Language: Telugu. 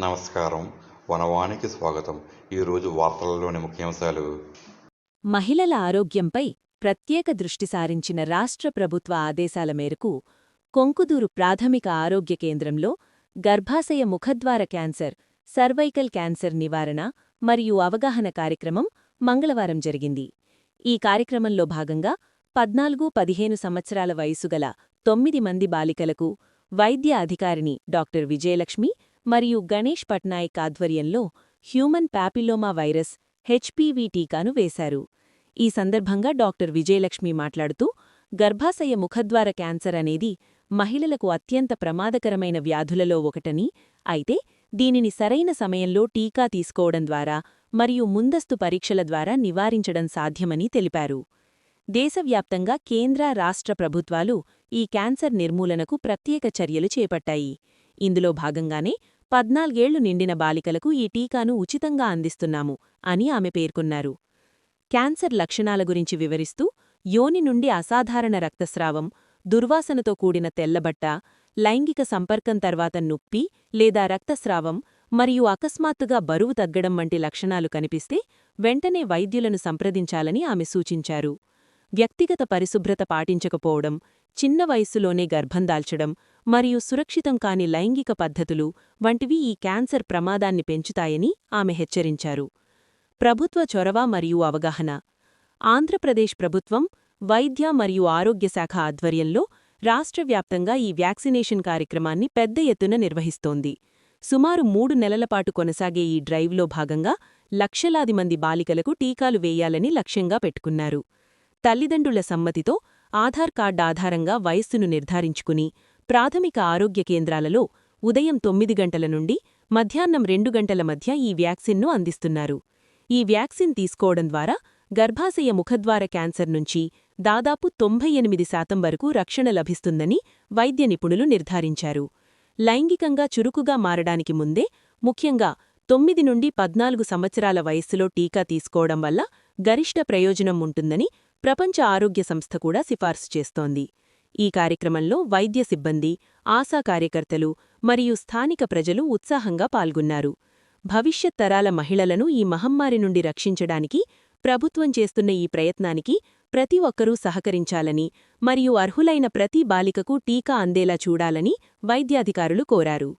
నమస్కారం. వనవానికి స్వాగతం. ఈరోజు వార్తలలోని ముఖ్యాంశాలు. మహిళల ఆరోగ్యంపై ప్రత్యేక దృష్టి సారించిన రాష్ట్ర ప్రభుత్వ ఆదేశాల మేరకు కొంకుదూరు ప్రాథమిక ఆరోగ్య కేంద్రంలో గర్భాశయ ముఖద్వార క్యాన్సర్, సర్వైకల్ క్యాన్సర్ నివారణ మరియు అవగాహన కార్యక్రమం మంగళవారం జరిగింది. ఈ కార్యక్రమంలో భాగంగా 14-15 సంవత్సరాల వయసుగల 9 మంది బాలికలకు వైద్య అధికారిని డాక్టర్ విజయలక్ష్మి మరియు గణేష్ పట్నాయక్ ఆధ్వర్యంలో హ్యూమన్ ప్యాపిల్లోమా వైరస్ హెచ్పివి టీకాను వేశారు. ఈ సందర్భంగా డాక్టర్ విజయలక్ష్మి మాట్లాడుతూ, గర్భాశయ ముఖద్వార క్యాన్సర్ అనేది మహిళలకు అత్యంత ప్రమాదకరమైన వ్యాధులలో ఒకటని, అయితే దీనిని సరైన సమయంలో టీకా తీసుకోవడం ద్వారా మరియు ముందస్తు పరీక్షల ద్వారా నివారించడం సాధ్యమని తెలిపారు. దేశవ్యాప్తంగా కేంద్ర, రాష్ట్ర ప్రభుత్వాలు ఈ క్యాన్సర్ నిర్మూలనకు ప్రత్యేక చర్యలు చేపట్టాయి. ఇందులో భాగంగానే 14 ఏళ్లు నిండిన బాలికలకు ఈ టీకాను ఉచితంగా అందిస్తున్నాము అని ఆమె పేర్కొన్నారు. క్యాన్సర్ లక్షణాల గురించి వివరిస్తూ, యోని నుండి అసాధారణ రక్తస్రావం, దుర్వాసనతో కూడిన తెల్లబట్ట, లైంగిక సంపర్కం తర్వాత నొప్పి లేదా రక్తస్రావం మరియు అకస్మాత్తుగా బరువు తగ్గడం వంటి లక్షణాలు కనిపిస్తే వెంటనే వైద్యులను సంప్రదించాలని ఆమె సూచించారు. వ్యక్తిగత పరిశుభ్రత పాటించకపోవడం, చిన్న వయస్సులోనే గర్భం దాల్చడం మరియు సురక్షితం కాని లైంగిక పద్ధతులు వంటివి ఈ క్యాన్సర్ ప్రమాదాన్ని పెంచుతాయని ఆమె హెచ్చరించారు. ప్రభుత్వ చొరవ మరియు అవగాహన. ఆంధ్రప్రదేశ్ ప్రభుత్వం వైద్య మరియు ఆరోగ్య శాఖ ఆధ్వర్యంలో రాష్ట్రవ్యాప్తంగా ఈ వ్యాక్సినేషన్ కార్యక్రమాన్ని పెద్ద ఎత్తున నిర్వహిస్తోంది. సుమారు 3 నెలలపాటు కొనసాగే ఈ డ్రైవ్లో భాగంగా లక్షలాది మంది బాలికలకు టీకాలు వేయాలని లక్ష్యంగా పెట్టుకున్నారు. తల్లిదండ్రుల సమ్మతితో ఆధార్ కార్డు ఆధారంగా వయస్సును నిర్ధారించుకుని ప్రాథమిక ఆరోగ్య కేంద్రాలలో ఉదయం 9 గంటల నుండి మధ్యాహ్నం 2 గంటల మధ్య ఈ వ్యాక్సిన్ను అందిస్తున్నారు. ఈ వ్యాక్సిన్ తీసుకోవడం ద్వారా గర్భాశయ ముఖద్వార క్యాన్సర్ నుంచి దాదాపు 98% వరకు రక్షణ లభిస్తుందని వైద్య నిపుణులు నిర్ధారించారు. లైంగికంగా చురుకుగా మారడానికి ముందే, ముఖ్యంగా 9 నుండి 14 సంవత్సరాల వయస్సులో టీకా తీసుకోవడం వల్ల గరిష్ట ప్రయోజనం ఉంటుందని ప్రపంచ ఆరోగ్య సంస్థ కూడా సిఫార్సు చేస్తోంది. ఈ కార్యక్రమంలో వైద్య సిబ్బంది, ఆశా కార్యకర్తలు మరియు స్థానిక ప్రజలు ఉత్సాహంగా పాల్గొన్నారు. భవిష్యత్ తరాల మహిళలను ఈ మహమ్మారి నుండి రక్షించడానికి ప్రభుత్వం చేస్తున్న ఈ ప్రయత్నానికి ప్రతి ఒక్కరూ సహకరించాలని మరియు అర్హులైన ప్రతి బాలికకు టీకా అందేలా చూడాలని వైద్యాధికారులు కోరారు.